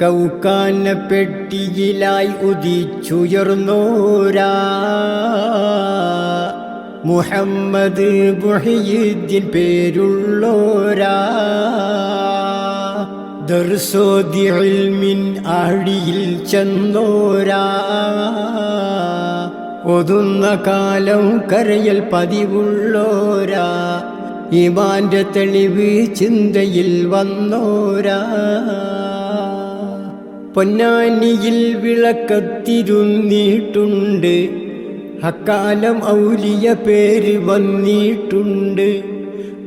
കൗക്കാന പെട്ടിയിലായി ഉദിച്ചുയർന്നോരാ മുഹമ്മദ് മുഹയ്യിദ്ദീൻ പേരുള്ളോരാ ദർസോദി ഇൽമിൻ ആഴിയിൽ ചെന്നോരാ ഒതുന്ന കാലം കരയൽ പതിവുള്ളോരാ ഈമാന്റെ തെളിവ് ചിന്തയിൽ വന്നോരാ പൊന്നാനിയിൽ വിളക്കത്തിരുന്നിട്ടുണ്ട് അക്കാലം ഔലിയ പേര് വന്നിട്ടുണ്ട്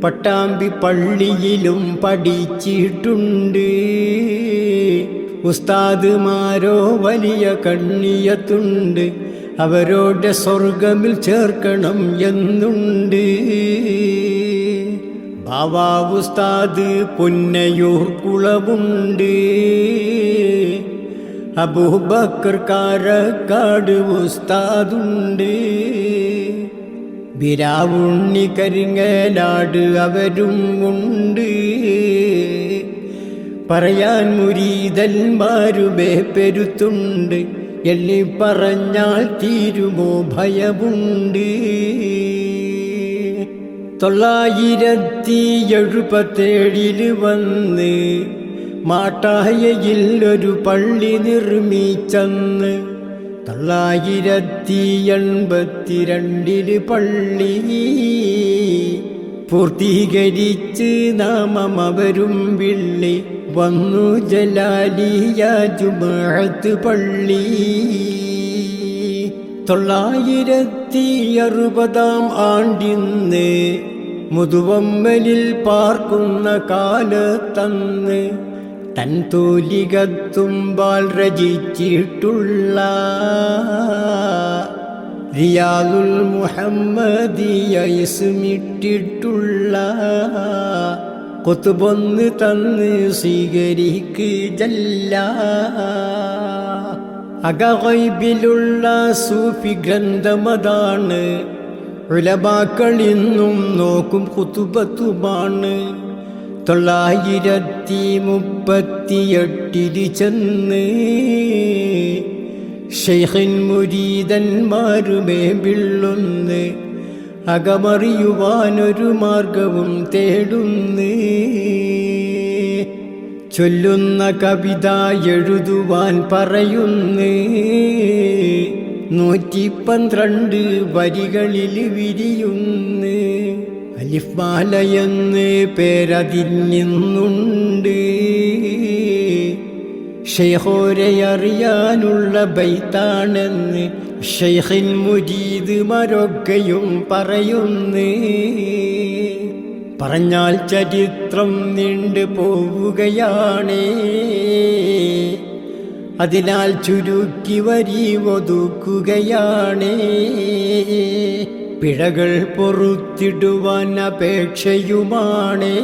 പട്ടാമ്പി പള്ളിയിലും പഠിച്ചിട്ടുണ്ട് ഉസ്താദുമാരോ വലിയ കണ്ണിയത്തുണ്ട് അവരോടെ സ്വർഗമിൽ ചേർക്കണം എന്നുണ്ട് ബാവാ ഉസ്താദ് പൊന്നയൂർ കുളമുണ്ട് അബൂബക്കർ കാരക്കാട് ഉസ്താദുണ്ട് ബിരാവുണ്ണി കരിങ്ങനാട് അവരും ഉണ്ട് പറയാൻ മുരീദന്മാരുമേ പെരുത്തുണ്ട് എണ്ണി പറഞ്ഞാൽ തീരുമോ ഭയമുണ്ട് 977 വന്ന് മാട്ടായയിൽ ഒരു പള്ളി നിർമ്മിച്ചെന്ന് 982 പള്ളി പൂർത്തീകരിച്ച് നാമം അവരും വിള്ളി വന്നു ജലാലിയ ജുമുഅത്ത് പള്ളി 960 ആണ്ടിന്ന് മുതുവമ്മലിൽ പാർക്കുന്ന കാലത്തന്ന് തൻ തൂലികത്തുമ്പാൽ രചിച്ചിട്ടുള്ള റിയാദുൽ മുഹമ്മദിയ ഇസ്മിട്ടിട്ടുള്ള ഖുത്ബൊന്ന് തന്ന് സ്വീകരിക്ക് ജല്ല അഗൈബിലുള്ള സൂഫി ഗ്രന്ഥമതാണ് ഉലമാക്കൾ ഇന്നും നോക്കും ഖുതുബത്തുമാണ് 938 ചെന്ന് ശൈഖിൻ മുരീദന്മാരുമേ ബിള്ളുന്ന് അകമറിയുവാനൊരു മാർഗവും തേടുന്ന് ചൊല്ലുന്ന കവിത എഴുതുവാൻ പറയുന്ന് 112 വരികളിൽ വിരിയുന്ന് അലിഫ് മാലയെന്ന് പേരതിന്നുണ്ട് ശൈഖോരെ അറിയാനുള്ള ബൈത്താണെന്ന് ശൈഖിൻ മുരീദുമാരൊക്കെയും പറയുന്നേ പറഞ്ഞാൽ ചരിത്രം നീണ്ടു പോവുകയാണേ അതിനാൽ ചുരുക്കി വരി ഒതുക്കുകയാണേ പിഴകൾ പൊറുത്തിടുവാൻ അപേക്ഷയുമാണേ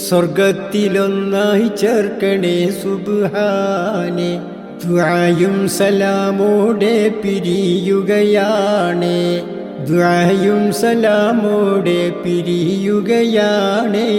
സ്വർഗത്തിലൊന്നായി ചേർക്കണേ സുബ്ഹാനേ ദുആയും സലാമോടെ പിരിയുകയാണേ ദുആയും സലാമോടെ പിരിയുകയാണേ